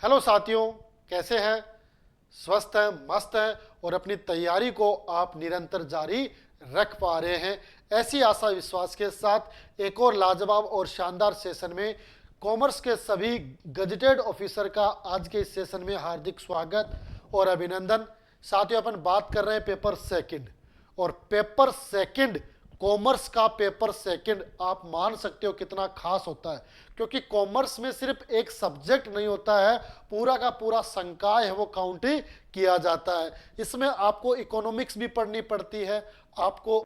Hello साथियों, कैसे हैं? स्वस्थ हैं, मस्त हैं और अपनी तैयारी को आप निरंतर जारी रख पा रहे हैं। ऐसी आशा विश्वास के साथ एक और लाजवाब और शानदार सेशन में कॉमर्स के सभी गजेटेड ऑफिसर का आज के इस सेशन में हार्दिक स्वागत और अभिनंदन। साथियों, अपन बात कर रहे हैं पेपर सेकंड, और पेपर सेकंड कॉमर्स का पेपर सेकंड आप मान सकते हो कितना खास होता है, क्योंकि कॉमर्स में सिर्फ एक सब्जेक्ट नहीं होता है, पूरा का पूरा संकाय है वो काउंट किया जाता है। इसमें आपको इकोनॉमिक्स भी पढ़नी पड़ती है, आपको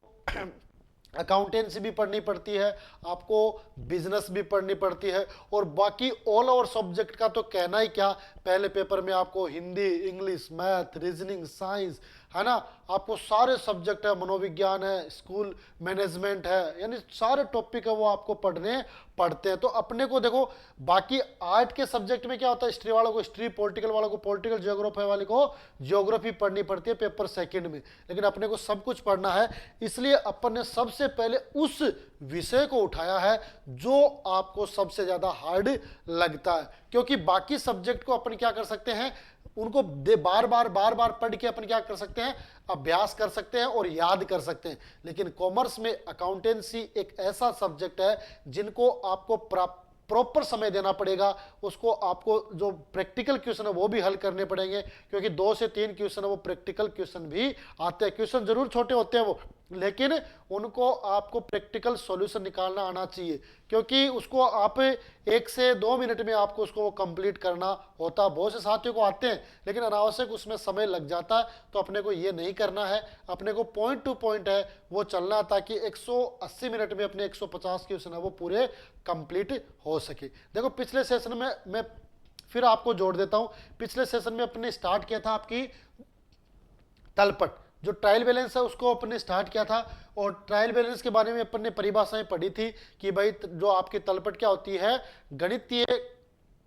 अकाउंटेंसी भी पढ़नी पड़ती है, आपको बिजनेस भी पढ़नी पड़ती है, और बाकी ऑल ओवर सब्जेक्ट का तो कहना ही क्या। पहले पेपर में आपको Hindi, English, math, reasoning, science, है ना, आपको सारे सब्जेक्ट है, मनोविज्ञान है, स्कूल मैनेजमेंट है, यानी सारे टॉपिक है वो आपको पढ़ने पढ़ते हैं। तो अपने को देखो, बाकी आर्ट के सब्जेक्ट में क्या होता है, हिस्ट्री वालों को हिस्ट्री, पॉलिटिकल वालों को पॉलिटिकल, ज्योग्राफी वाले को ज्योग्राफी पढ़नी पड़ती है पेपर सेकंड में। लेकिन अपने को सब कुछ पढ़ना है, इसलिए अपन ने सबसे पहले उस विषय को उठाया है जो आपको सबसे ज्यादा हार्ड लगता है, क्योंकि बाकी सब्जेक्ट को अपन क्या कर सकते हैं, उनको बार बार पढ़ के अपन क्या कर सकते हैं, अभ्यास कर सकते हैं और याद कर सकते हैं। लेकिन कॉमर्स में अकाउंटेंसी एक ऐसा सब्जेक्ट है जिनको आपको प्रॉपर समय देना पड़ेगा, उसको आपको जो प्रैक्टिकल क्वेश्चन है वो भी हल करने पड़ेंगे, क्योंकि 2 से 3 क्वेश्चन है वो प्रैक्टिकल क्वेश्चन भी आते हैं। क्वेश्चन जरूर छोटे होते हैं वो, लेकिन उनको आपको प्रैक्टिकल सॉल्यूशन निकालना आना चाहिए, क्योंकि उसको आप 1 से 2 मिनट में आपको उसको कंप्लीट करना होता। बहुत से साथियों को आते हैं लेकिन अनावश्यक उसमें समय लग जाता है, तो अपने को ये नहीं करना है। अपने को पॉइंट टू पॉइंट है वो चलना, ताकि 180 मिनट में अपने 150 क्वेश्चन है वो पूरे कंप्लीट हो सके। देखो, पिछले सेशन में मैं फिर आपको जोड़ देता हूं। पिछले सेशन में अपने स्टार्ट किया था आपकी तलपट, जो ट्रायल बैलेंस है उसको अपन ने स्टार्ट किया था, और ट्रायल बैलेंस के बारे में अपन ने परिभाषाएं पढ़ी थी कि भाई जो आपकी तलपट क्या होती है, गणितीय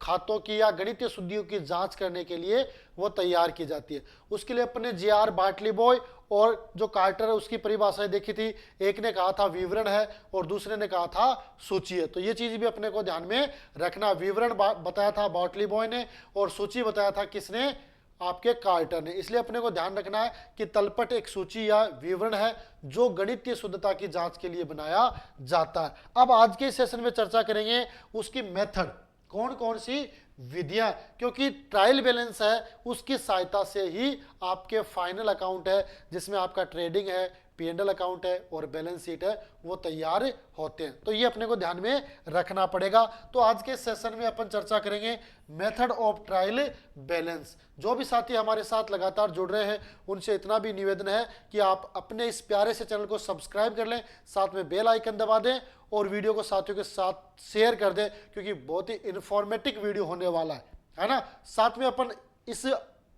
खातों की या गणितीय शुद्धियों की जांच करने के लिए वो तैयार की जाती है। उसके लिए अपन ने जे.आर. बार्टली बॉय और जो कार्टर है उसकी परिभाषाएं देखी थी। एक ने कहा था विवरण है और दूसरे ने कहा था सूची है, तो ये चीज भी अपने को ध्यान में रखना। विवरण बताया था बार्टली बॉय ने और सूची बताया था किसने, आपके कार्टर ने। इसलिए अपने को ध्यान रखना है कि तलपट एक सूची या विवरण है जो गणितीय शुद्धता की जांच के लिए बनाया जाता है। अब आज के सेशन में चर्चा करेंगे उसकी मेथड, कौन कौन सी विधियां, क्योंकि ट्रायल बैलेंस है उसकी सहायता से ही आपके फाइनल अकाउंट है, जिसमें आपका ट्रेडिंग है, P&L अकाउंट है और बैलेंस शीट है, वो तैयार होते हैं। तो ये अपने को ध्यान में रखना पड़ेगा। तो आज के सेशन में अपन चर्चा करेंगे मेथड ऑफ ट्रायल बैलेंस। जो भी साथी हमारे साथ लगातार जुड़ रहे हैं उनसे इतना भी निवेदन है कि आप अपने इस प्यारे से चैनल को सब्सक्राइब कर लें, साथ में बेल आइकन दबा दें और वीडियो को साथियों के साथ शेयर कर दें, क्योंकि बहुत ही इंफॉर्मेटिव वीडियो होने वाला है ना। साथ में अपन इस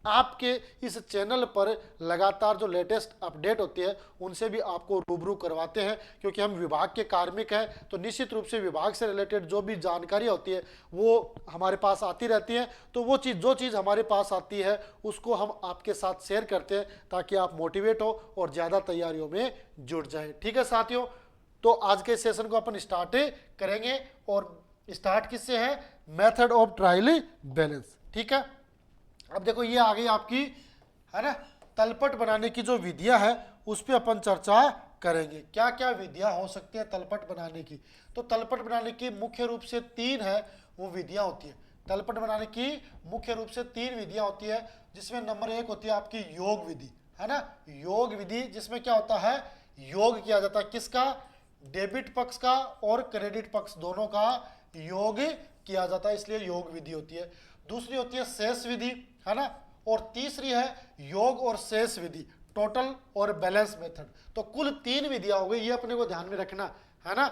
आपके इस चैनल पर लगातार जो लेटेस्ट अपडेट होती है उनसे भी आपको रूबरू करवाते हैं, क्योंकि हम विभाग के कार्मिक हैं, तो निश्चित रूप से विभाग से रिलेटेड जो भी जानकारी होती है वो हमारे पास आती रहती है। तो वो चीज़ जो चीज़ हमारे पास आती है उसको हम आपके साथ शेयर करते हैं, ताकि आप मोटिवेट हो और ज़्यादा तैयारियों में जुट जाएं। ठीक है साथियों, तो आज के सेशन को अपन स्टार्ट करेंगे, और स्टार्ट किससे है, मेथड ऑफ ट्रायल बैलेंस। ठीक है, अब देखो ये आ गई आपकी, है ना, तलपट बनाने की जो विधियां है उस पर अपन चर्चा करेंगे। क्या क्या विधियां हो सकती है तलपट बनाने की। तो तलपट बनाने की मुख्य रूप से 3 है वो विधियां होती है। तलपट बनाने की मुख्य रूप से 3 विधियां होती है, जिसमें नंबर 1 होती है आपकी योग विधि, है ना। योग विधि जिसमें क्या होता है, योग किया जाता है किसका, डेबिट पक्ष का और क्रेडिट पक्ष दोनों का योग किया जाता है, इसलिए योग विधि होती है। दूसरी होती है शेष विधि, है ना, और तीसरी है योग और शेष विधि, टोटल और बैलेंस मेथड। तो कुल 3 विधियां हो गई, ये अपने को ध्यान में रखना है ना।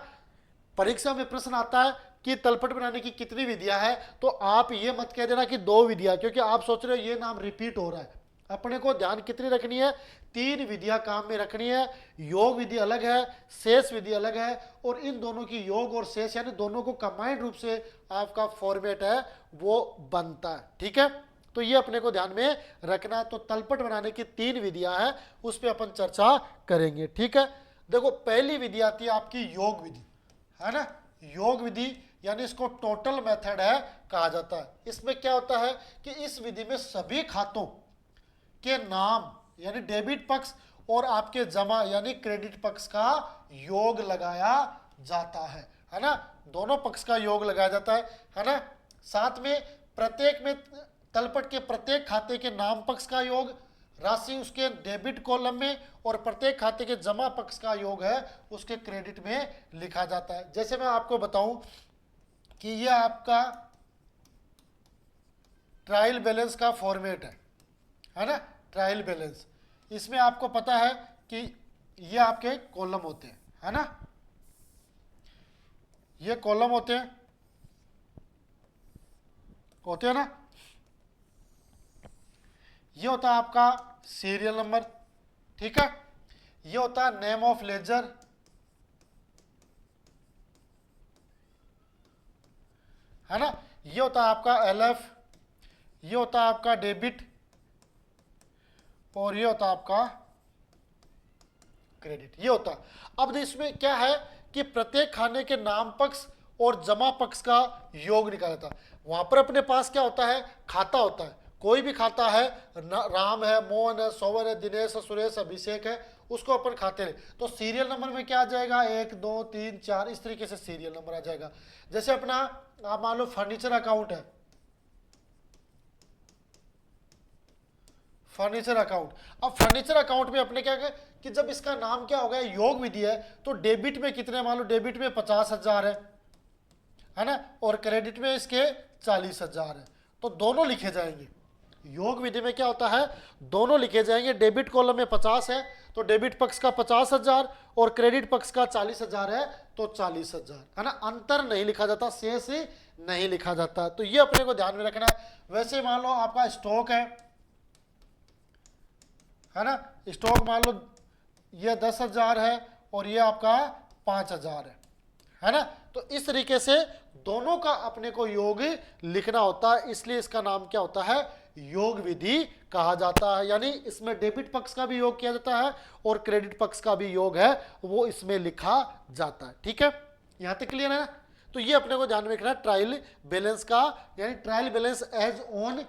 परीक्षा में प्रश्न आता है कि तलपट बनाने की कितनी विधियां हैं, तो आप ये मत कह देना कि 2 विधियां, क्योंकि आप सोच रहे हो ये नाम रिपीट हो रहा है। अपने को ध्यान कितनी रखनी है, 3 विधियां काम में रखनी है। योग विधि अलग है, शेष विधि अलग है, और इन दोनों की योग और शेष यानी दोनों को कंबाइंड रूप से आपका फॉर्मेट है वो बनता है। ठीक है, तो ये अपने को ध्यान में रखना है। तो तलपट बनाने की 3 विधियां हैं, उस पर अपन चर्चा करेंगे। ठीक है, देखो पहली विधि आती है आपकी योग विधि, है ना। योग विधि यानी इसको टोटल मेथड है कहा जाता है। इसमें क्या होता है कि इस विधि में सभी खातों के नाम यानी डेबिट पक्ष और आपके जमा यानी क्रेडिट पक्ष का योग लगाया जाता है ना, दोनों पक्ष का योग लगाया जाता है ना। साथ में प्रत्येक में तलपट के प्रत्येक खाते के नाम पक्ष का योग, राशि उसके डेबिट कॉलम में, और प्रत्येक खाते के जमा पक्ष का योग है उसके क्रेडिट में लिखा जाता है। जैसे मैं आपको बताऊं कि ये आपका ट्रायल बैलेंस का फॉर्मेट है ना, ट्रायल बैलेंस। इसमें आपको पता है कि ये आपके कॉलम होते हैं, है ना, ये कॉलम होते हैं ना। ये होता है आपका सीरियल नंबर, ठीक है। ये होता है नेम ऑफ लेजर, है ना। ये होता है आपका एलएफ, ये होता है आपका डेबिट, और ये होता है आपका क्रेडिट, ये होता है। अब इसमें क्या है कि प्रत्येक खाने के नाम पक्ष और जमा पक्ष का योग निकाला था। वहां पर अपने पास क्या होता है, खाता होता है, कोई भी खाता है, राम है, मोहन है, सोवन है, दिनेश है, सुरेश, अभिषेक है, उसको अपन खाते हैं। तो सीरियल नंबर में क्या आ जाएगा, 1 2 3 4, इस तरीके से सीरियल नंबर आ जाएगा। जैसे अपना आप मान लो फर्नीचर अकाउंट है, फर्नीचर अकाउंट। अब फर्नीचर अकाउंट में अपने क्या कि जब इसका नाम क्या हो गया, योग विधि है, तो डेबिट में कितने, मान लो डेबिट में 50,000 है ना, और क्रेडिट में इसके 40,000 है, तो दोनों लिखे जाएंगे। योग विधि में क्या होता है, दोनों लिखे जाएंगे। डेबिट कॉलम में 50 है तो डेबिट पक्ष का 50,000 और क्रेडिट पक्ष का 40,000 है तो 40,000, है ना। अंतर नहीं लिखा जाता, शेष नहीं लिखा जाता, तो ये अपने को ध्यान में रखना है। वैसे मान लो आपका स्टॉक है ना, स्टॉक मान लो ये 10,000 है और ये आपका 5,000 है ना। तो इस तरीके से दोनों का अपने को योग लिखना होता है, इसलिए इसका नाम क्या होता है, योग विधि कहा जाता है। यानी इसमें डेबिट पक्ष का भी योग किया जाता है और क्रेडिट पक्ष का भी योग है वो इसमें लिखा जाता है, ठीक है। यहां तक क्लियर है ना। तो ये अपने को ध्यान में रखना है ट्रायल बैलेंस का, यानी ट्रायल बैलेंस एज ऑन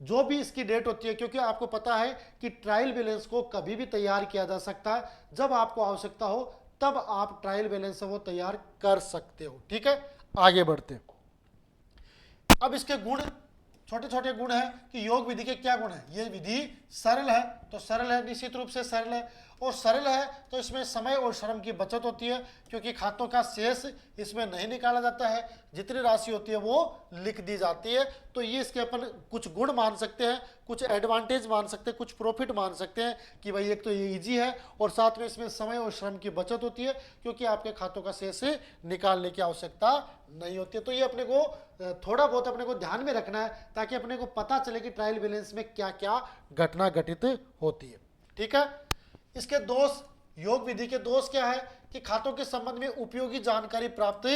जो भी इसकी डेट होती है, क्योंकि आपको पता है कि ट्रायल बैलेंस को कभी भी तैयार किया जा सकता है, जब आपको आवश्यकता हो तब आप ट्रायल बैलेंस वो तैयार कर सकते हो, ठीक है। आगे बढ़ते हैं। अब इसके गुण, छोटे छोटे गुण है कि योग विधि के क्या गुण है। ये विधि सरल है, तो सरल है, निश्चित रूप से सरल है, और सरल है तो इसमें समय और श्रम की बचत होती है, क्योंकि खातों का शेष इसमें नहीं निकाला जाता है, जितनी राशि होती है वो लिख दी जाती है। तो ये इसके अपन कुछ गुण मान सकते हैं, कुछ एडवांटेज मान सकते हैं, कुछ प्रॉफिट मान सकते हैं कि भाई एक तो ये ईजी है और साथ में इसमें समय और श्रम की बचत होती है, क्योंकि आपके खातों का शेष निकालने की आवश्यकता नहीं होती है। तो ये अपने को थोड़ा बहुत अपने को ध्यान में रखना है, ताकि अपने को पता चले कि ट्रायल बैलेंस में क्या क्या घटना घटित होती है, ठीक है। इसके दोष, योग विधि के दोष क्या है कि खातों के संबंध में उपयोगी जानकारी प्राप्त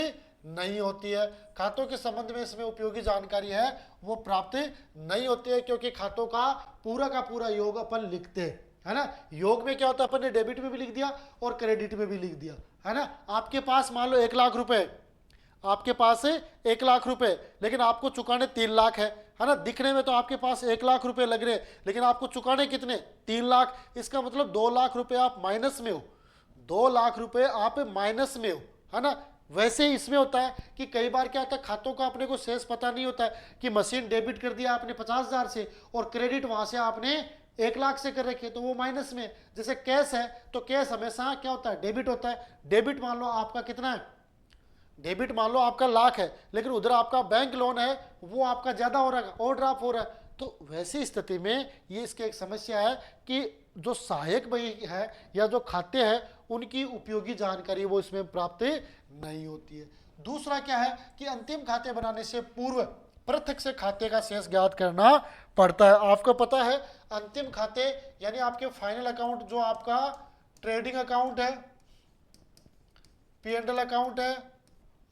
नहीं होती है। खातों के संबंध में इसमें उपयोगी जानकारी है वो प्राप्त नहीं होती है, क्योंकि खातों का पूरा योग अपन लिखते हैं, है ना। योग में क्या होता है, अपन ने डेबिट में भी लिख दिया और क्रेडिट में भी लिख दिया, है ना। आपके पास मान लो 1 लाख रुपए, आपके पास है 1 लाख रुपए, लेकिन आपको चुकाने 3 लाख है ना। दिखने में तो आपके पास 1 लाख रुपए लग रहे, लेकिन आपको चुकाने कितने, 3 लाख। इसका मतलब 2 लाख रुपए आप माइनस में हो, 2 लाख रुपए आप माइनस में हो, है ना। वैसे ही इसमें होता है कि कई बार क्या होता है, खातों का अपने को शेष पता नहीं होता है कि मशीन डेबिट कर दिया आपने 50,000 से और क्रेडिट वहां से आपने 1 लाख से कर रखे, तो वो माइनस में। जैसे कैश है तो कैश हमेशा क्या होता है, डेबिट होता है। डेबिट मान लो आपका कितना है, डेबिट मान लो आपका लाख है, लेकिन उधर आपका बैंक लोन है वो आपका ज्यादा हो रहा है, ओवरड्राफ्ट हो रहा है। तो वैसी स्थिति में ये इसकी एक समस्या है कि जो सहायक बही है या जो खाते हैं उनकी उपयोगी जानकारी वो इसमें प्राप्त नहीं होती है। दूसरा क्या है कि अंतिम खाते बनाने से पूर्व पृथक से खाते का शेष ज्ञात करना पड़ता है। आपको पता है अंतिम खाते यानी आपके फाइनल अकाउंट, जो आपका ट्रेडिंग अकाउंट P&L अकाउंट है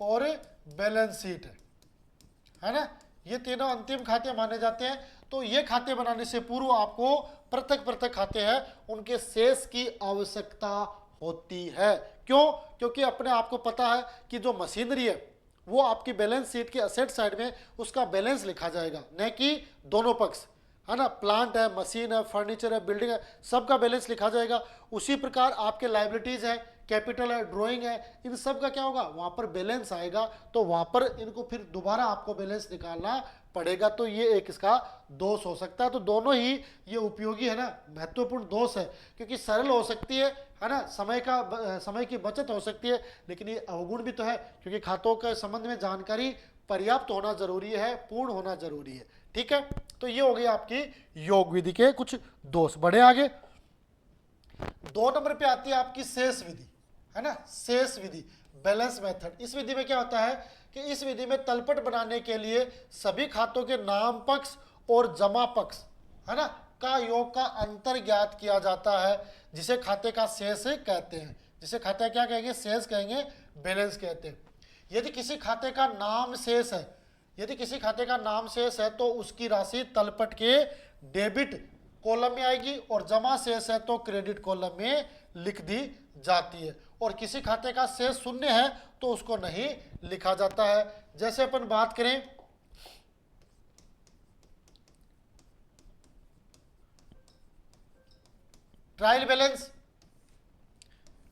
और बैलेंस शीट है ना, ये तीनों अंतिम खाते माने जाते हैं। तो ये खाते बनाने से पूर्व आपको पृथक खाते हैं उनके शेष की आवश्यकता होती है। क्यों? क्योंकि अपने आपको पता है कि जो मशीनरी है वो आपकी बैलेंस शीट के असेट साइड में उसका बैलेंस लिखा जाएगा, न कि दोनों पक्ष, है ना। प्लांट है, मशीन है, फर्नीचर है, बिल्डिंग है, सबका बैलेंस लिखा जाएगा। उसी प्रकार आपके लाइबिलिटीज है, कैपिटल है, ड्राइंग है, इन सब का क्या होगा, वहां पर बैलेंस आएगा। तो वहां पर इनको फिर दोबारा आपको बैलेंस निकालना पड़ेगा। तो ये एक इसका दोष हो सकता है। तो दोनों ही ये उपयोगी है ना, महत्वपूर्ण दोष है, क्योंकि सरल हो सकती है ना, समय की बचत हो सकती है, लेकिन ये अवगुण भी तो है, क्योंकि खातों के संबंध में जानकारी पर्याप्त होना जरूरी है, पूर्ण होना जरूरी है। ठीक है, तो ये हो गई आपकी योग विधि के कुछ दोष। बढ़े आगे, 2 नंबर पे आती है आपकी शेष विधि, है ना। शेष विधि, बैलेंस मेथड। इस विधि में क्या होता है कि इस विधि में तलपट बनाने के लिए सभी खातों के नाम पक्ष और जमा पक्ष, है ना, का योग का अंतर ज्ञात किया जाता है, जिसे खाते का शेष कहते हैं। जिसे खाते क्या कहेंगे, शेष कहेंगे, बैलेंस कहते हैं। यदि किसी खाते का नाम शेष है, यदि किसी खाते का नाम शेष है तो उसकी राशि तलपट के डेबिट कॉलम में आएगी, और जमा शेष है तो क्रेडिट कॉलम में लिख दी जाती है। और किसी खाते का शेष शून्य है तो उसको नहीं लिखा जाता है। जैसे अपन बात करें ट्रायल बैलेंस,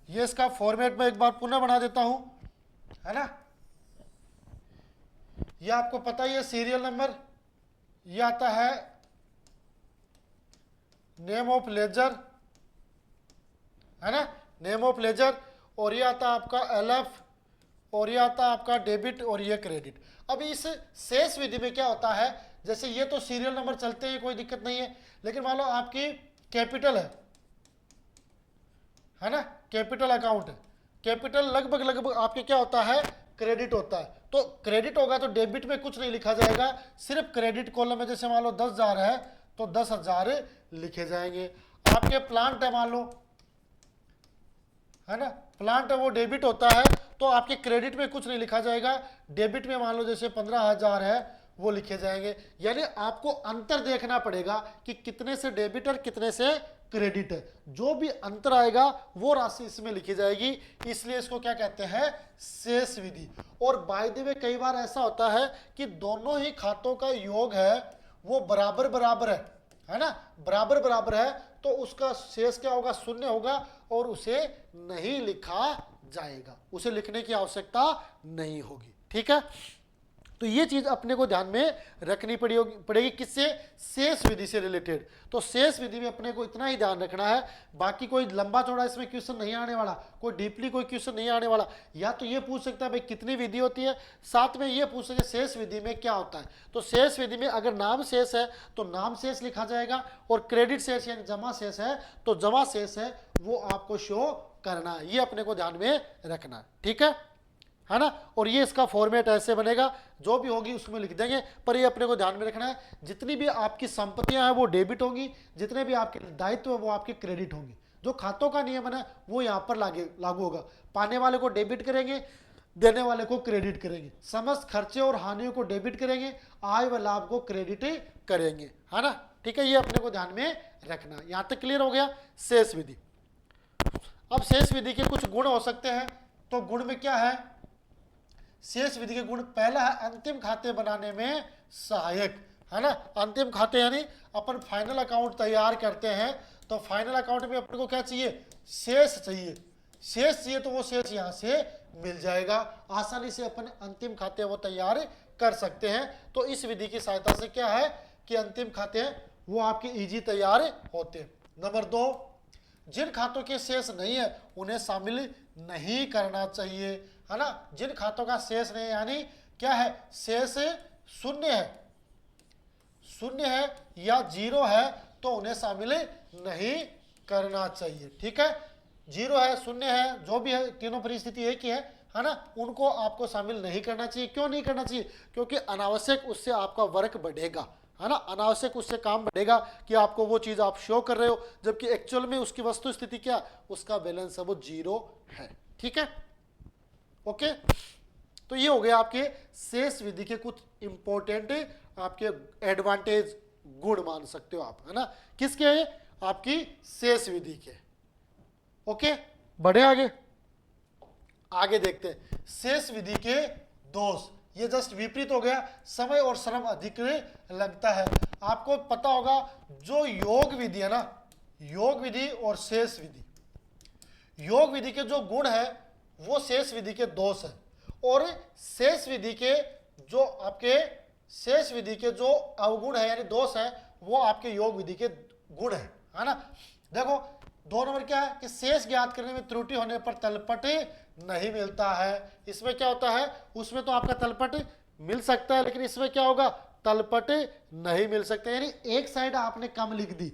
ये इसका फॉर्मेट में एक बार पुनः बना देता हूं, है ना। ये आपको पता ही है, सीरियल नंबर, ये आता है नेम ऑफ लेजर, है ना, नेम ऑफ लेजर, और ये आता है आपका एलएफ, और ये आता है आपका डेबिट, और ये क्रेडिट। अब इस शेष विधि में क्या होता है, जैसे ये तो सीरियल नंबर चलते हैं, कोई दिक्कत नहीं है, लेकिन मान लो आपकी कैपिटल है ना, कैपिटल अकाउंट है, कैपिटल लगभग आपके क्या होता है, क्रेडिट होता है। तो क्रेडिट होगा तो डेबिट में कुछ नहीं लिखा जाएगा, सिर्फ क्रेडिट कॉलम में, जैसे मान लो 10,000 है तो 10,000 लिखे जाएंगे। आपके प्लांट है मान लो, है ना, प्लांट है वो डेबिट होता है, तो आपके क्रेडिट में कुछ नहीं लिखा जाएगा, डेबिट में मान लो जैसे 15,000 है वो लिखे जाएंगे। यानी आपको अंतर देखना पड़ेगा कि कितने से डेबिट और कितने से क्रेडिट है। जो भी अंतर आएगा वो राशि इसमें लिखी जाएगी, इसलिए इसको क्या कहते हैं, शेष विधि। और बाय द वे कई बार ऐसा होता है कि दोनों ही खातों का योग है वो बराबर बराबर है ना, बराबर बराबर है, तो उसका शेष क्या होगा, शून्य होगा, और उसे नहीं लिखा जाएगा, उसे लिखने की आवश्यकता नहीं होगी। ठीक है, तो ये चीज अपने को ध्यान में रखनी पड़ेगी, किससे, शेष विधि से रिलेटेड। तो शेष विधि में अपने को इतना ही ध्यान रखना है, बाकी कोई लंबा चौड़ा इसमें क्वेश्चन नहीं आने वाला, कोई डीपली कोई क्वेश्चन नहीं आने वाला। या तो ये पूछ सकता है भाई कितनी विधि होती है, साथ में ये पूछ सकते शेष विधि में क्या होता है। तो शेष विधि में अगर नाम शेष है तो नाम शेष लिखा जाएगा, और क्रेडिट शेष यानी जमा शेष है तो जमा शेष है वो आपको शो करना है, ये अपने को ध्यान में रखना। ठीक है ना, और ये इसका फॉर्मेट ऐसे बनेगा, जो भी होगी उसमें लिख देंगे, पर ये अपने को ध्यान में रखना है, जितनी भी आपकी संपत्तियां हैं वो डेबिट होंगी, जितने भी आपके दायित्व है वो आपके क्रेडिट होंगे। जो खातों का नियमन है वो यहाँ पर लागू होगा, पाने वाले को डेबिट करेंगे, देने वाले को क्रेडिट करेंगे, समस्त खर्चे और हानियों को डेबिट करेंगे, आय व लाभ को क्रेडिट करेंगे, है ना। ठीक है, ये अपने को ध्यान में रखना। यहाँ तक क्लियर हो गया शेष विधि। अब शेष विधि के कुछ गुण हो सकते हैं, तो गुण में क्या है, शेष विधि के गुण, पहला है अंतिम खाते बनाने में सहायक, है ना। अंतिम खाते यानी अपन फाइनल अकाउंट तैयार करते हैं, तो फाइनल अकाउंट में अपन को क्या चाहिए, शेष चाहिए, शेष चाहिए, तो वो शेष यहाँ से मिल जाएगा, आसानी से अपन अंतिम खाते वो तैयार कर सकते हैं। तो इस विधि की सहायता से क्या है कि अंतिम खाते वो आपके इजी तैयार होते हैं। नंबर 2, जिन खातों के शेष नहीं है उन्हें शामिल नहीं करना चाहिए, है ना। जिन खातों का शेष नहीं यानी क्या है, शेष शून्य है या 0 है तो उन्हें शामिल नहीं करना चाहिए। ठीक है, 0 है, शून्य है, जो भी है, तीनों परिस्थिति एक ही है ना, उनको आपको शामिल नहीं करना चाहिए। क्यों नहीं करना चाहिए, क्योंकि अनावश्यक उससे आपका वर्क बढ़ेगा, है ना, अनावश्यक उससे काम बढ़ेगा कि आपको वो चीज आप शो कर रहे हो, जबकि एक्चुअल में उसकी वस्तु स्थिति क्या, उसका बैलेंस है वो 0 है। ठीक है, ओके, तो ये हो गया आपके शेष विधि के कुछ इंपॉर्टेंट आपके एडवांटेज, गुण मान सकते हो आप, है ना, किसके, आपकी शेष विधि के। ओके, बढ़े आगे देखते हैं शेष विधि के दोष, ये जस्ट विपरीत हो गया, समय और श्रम अधिक लगता है। आपको पता होगा जो योग विधि है ना, योग विधि और शेष विधि, योग विधि के जो गुण है वो शेष विधि के दोष है, और शेष विधि के जो आपके शेष विधि के जो अवगुण है यानी दोष है वो आपके योग विधि के गुण है ना। देखो 2 नंबर क्या है कि शेष ज्ञात करने में त्रुटि होने पर तलपट नहीं मिलता है। इसमें क्या होता है, उसमें तो आपका तलपट मिल सकता है लेकिन इसमें क्या होगा, तलपट नहीं मिल सकता। यानी एक साइड आपने कम लिख दी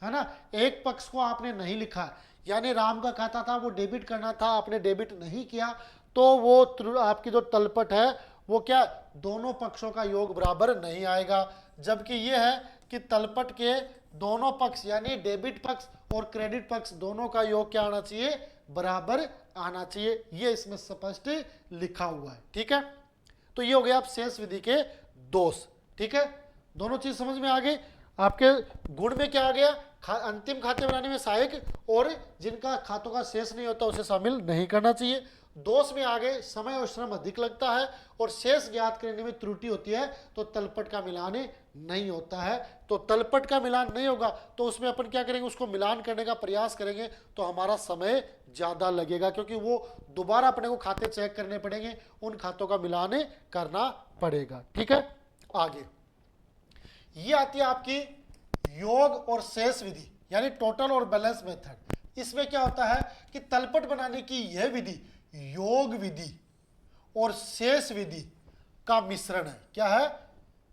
है ना, एक पक्ष को आपने नहीं लिखा, यानी राम का खाता था वो डेबिट करना था, आपने डेबिट नहीं किया, तो वो आपकी जो तलपट है वो क्या, दोनों पक्षों का योग बराबर नहीं आएगा। जबकि ये है कि तलपट के दोनों पक्ष यानी डेबिट पक्ष और क्रेडिट पक्ष दोनों का योग क्या आना चाहिए, बराबर आना चाहिए। ये इसमें स्पष्ट लिखा हुआ है। ठीक है, तो ये हो गया आप शेष विधि के दोष। ठीक है, दोनों चीज समझ में आ गई। आपके गुण में क्या आ गया, अंतिम खाते बनाने में सहायक और जिनका खातों का शेष नहीं होता उसे शामिल नहीं करना चाहिए। दोष में आ गए, समय और श्रम अधिक लगता है और शेष ज्ञात करने में त्रुटि होती है तो तलपट का मिलान नहीं होता है। तो तलपट का मिलान नहीं होगा तो उसमें अपन क्या करेंगे, उसको मिलान करने का प्रयास करेंगे तो हमारा समय ज्यादा लगेगा, क्योंकि वो दोबारा अपने को खाते चेक करने पड़ेंगे, उन खातों का मिलान करना पड़ेगा। ठीक है, आगे ये आती है आपकी योग और शेष विधि यानी टोटल और बैलेंस मेथड। इसमें क्या होता है कि तलपट बनाने की यह विधि योग विधि और शेष विधि का मिश्रण है। क्या है,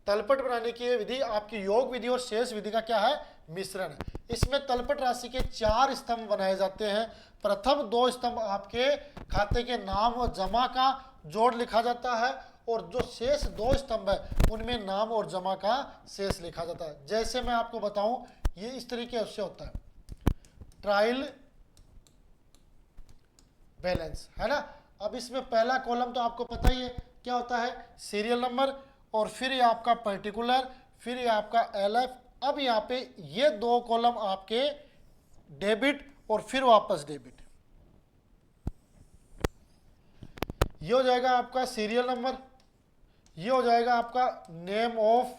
तलपट बनाने की यह विधि आपकी योग विधि और शेष विधि का क्या है, मिश्रण है। इसमें तलपट राशि के 4 स्तंभ बनाए जाते हैं। प्रथम 2 स्तंभ आपके खाते के नाम और जमा का जोड़ लिखा जाता है और जो शेष 2 स्तंभ है उनमें नाम और जमा का शेष लिखा जाता है। जैसे मैं आपको बताऊं, ये इस तरीके से होता है, ट्रायल बैलेंस है ना। अब इसमें पहला कॉलम तो आपको पता ही है क्या होता है, सीरियल नंबर, और फिर ये आपका पर्टिकुलर, फिर ये आपका एलएफ। अब यहाँ पे ये 2 कॉलम आपके डेबिट और फिर वापस डेबिट, ये हो जाएगा आपका सीरियल नंबर, ये हो जाएगा आपका नेम ऑफ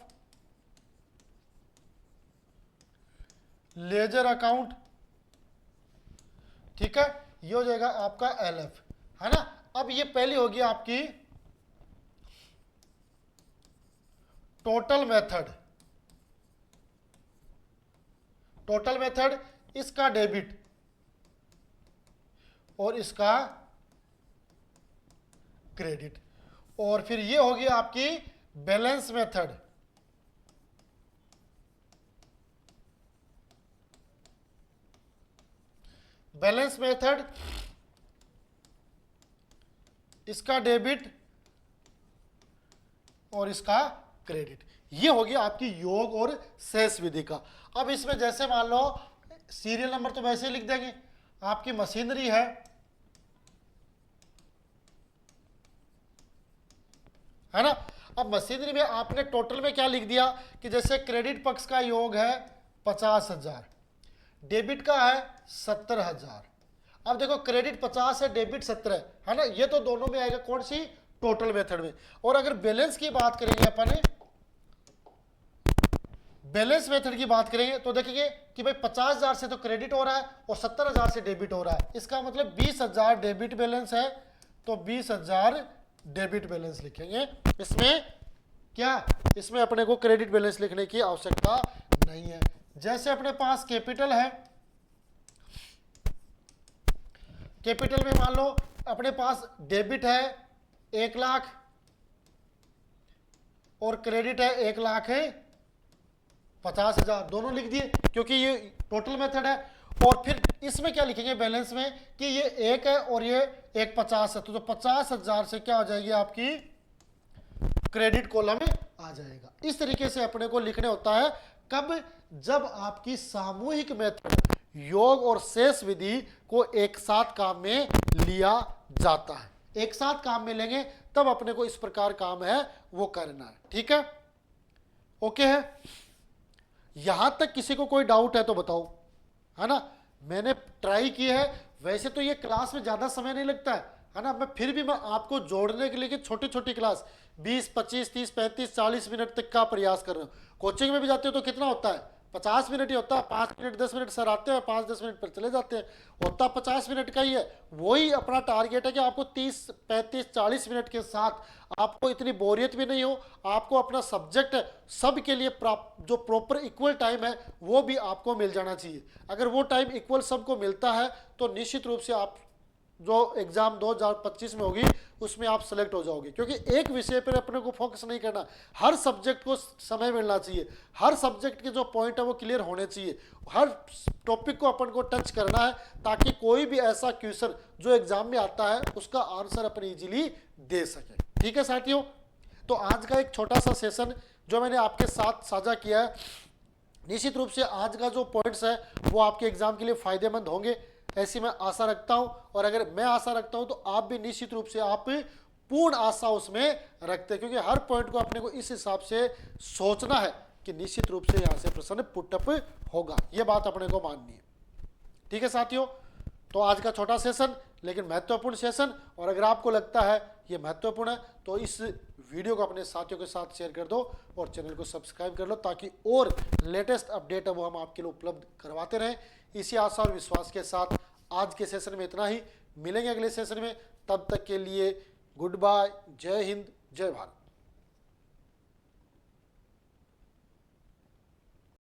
लेजर अकाउंट। ठीक है, ये हो जाएगा आपका एलएफ है ना। अब ये पहली होगी आपकी टोटल मेथड, टोटल मेथड, इसका डेबिट और इसका क्रेडिट। और फिर ये होगी आपकी बैलेंस मेथड, बैलेंस मेथड, इसका डेबिट और इसका क्रेडिट। ये होगी आपकी योग और शेष विधि का। अब इसमें जैसे मान लो सीरियल नंबर तो वैसे ही लिख देंगे, आपकी मशीनरी है ना। अब मशीनरी में आपने टोटल में क्या लिख दिया कि जैसे क्रेडिट पक्ष का योग है 50,000, डेबिट का है 70,000। अब देखो क्रेडिट 50 है, डेबिट 17 है ना, ये तो दोनों में आएगा, कौन सी, टोटल मेथड में। और अगर बैलेंस की बात करेंगे अपन, बैलेंस मेथड की बात करेंगे तो देखेंगे कि भाई 50,000 से तो क्रेडिट हो रहा है और 70,000 से डेबिट हो रहा है। इसका मतलब 20,000 डेबिट बैलेंस है तो 20,000 डेबिट बैलेंस लिखेंगे। इसमें क्या, इसमें अपने को क्रेडिट बैलेंस लिखने की आवश्यकता नहीं है। जैसे अपने पास कैपिटल है, कैपिटल में मान लो अपने पास डेबिट है 1 लाख और क्रेडिट है 1,50,000, दोनों लिख दिए क्योंकि ये टोटल मेथड है। और फिर इसमें क्या लिखेंगे बैलेंस में कि ये 1 है और ये 1,50,000 है, तो 50,000 से क्या हो जाएगी आपकी क्रेडिट कॉलम में आ जाएगा। इस तरीके से अपने को लिखने होता है। कब, जब आपकी सामूहिक मेथड योग और शेष विधि को एक साथ काम में लिया जाता है। एक साथ काम में लेंगे तब अपने को इस प्रकार काम है वो करना है। ठीक है, ओके है। यहां तक किसी को कोई डाउट है तो बताओ, है ना। मैंने ट्राई की है, वैसे तो ये क्लास में ज्यादा समय नहीं लगता है ना। मैं आपको जोड़ने के लिए कि छोटी छोटी क्लास 20, 25, 30, 35, 40 मिनट तक का प्रयास कर रहा हूँ। कोचिंग में भी जाते हो तो कितना होता है, 50 मिनट ही होता है। 5 मिनट 10 मिनट सर आते हैं, 5-10 मिनट पर चले जाते हैं, होता 50 मिनट का ही है। वही अपना टारगेट है कि आपको 30, 35, 40 मिनट के साथ आपको इतनी बोरियत भी नहीं हो, आपको अपना सब्जेक्ट सब के लिए जो प्रॉपर इक्वल टाइम है वो भी आपको मिल जाना चाहिए। अगर वो टाइम इक्वल सबको मिलता है तो निश्चित रूप से आप जो एग्जाम 2025 में होगी उसमें आप सेलेक्ट हो जाओगे। क्योंकि एक विषय पर अपने को फोकस नहीं करना, हर सब्जेक्ट को समय मिलना चाहिए, हर सब्जेक्ट के जो पॉइंट है वो क्लियर होने चाहिए, हर टॉपिक को अपन को टच करना है, ताकि कोई भी ऐसा क्वेश्चन जो एग्जाम में आता है उसका आंसर अपन इजीली दे सके। ठीक है साथियों, तो आज का एक छोटा सा सेशन जो मैंने आपके साथ साझा किया है, निश्चित रूप से आज का जो पॉइंट्स है वो आपके एग्जाम के लिए फायदेमंद होंगे, ऐसी मैं आशा रखता हूं। और अगर मैं आशा रखता हूं तो आप भी निश्चित रूप से आप पूर्ण आशा उसमें रखते हैं, क्योंकि हर पॉइंट को अपने को इस हिसाब से सोचना है कि निश्चित रूप से यहां से प्रश्न पुटअप होगा, यह बात अपने को माननी है। ठीक है साथियों, तो आज का छोटा सेशन लेकिन महत्वपूर्ण सेशन, और अगर आपको लगता है ये महत्वपूर्ण है तो इस वीडियो को अपने साथियों के साथ शेयर कर दो और चैनल को सब्सक्राइब कर लो, ताकि और लेटेस्ट अपडेट है वो हम आपके लिए उपलब्ध करवाते रहें। इसी आशा और विश्वास के साथ आज के सेशन में इतना ही, मिलेंगे अगले सेशन में, तब तक के लिए गुड बाय, जय हिंद, जय भारत।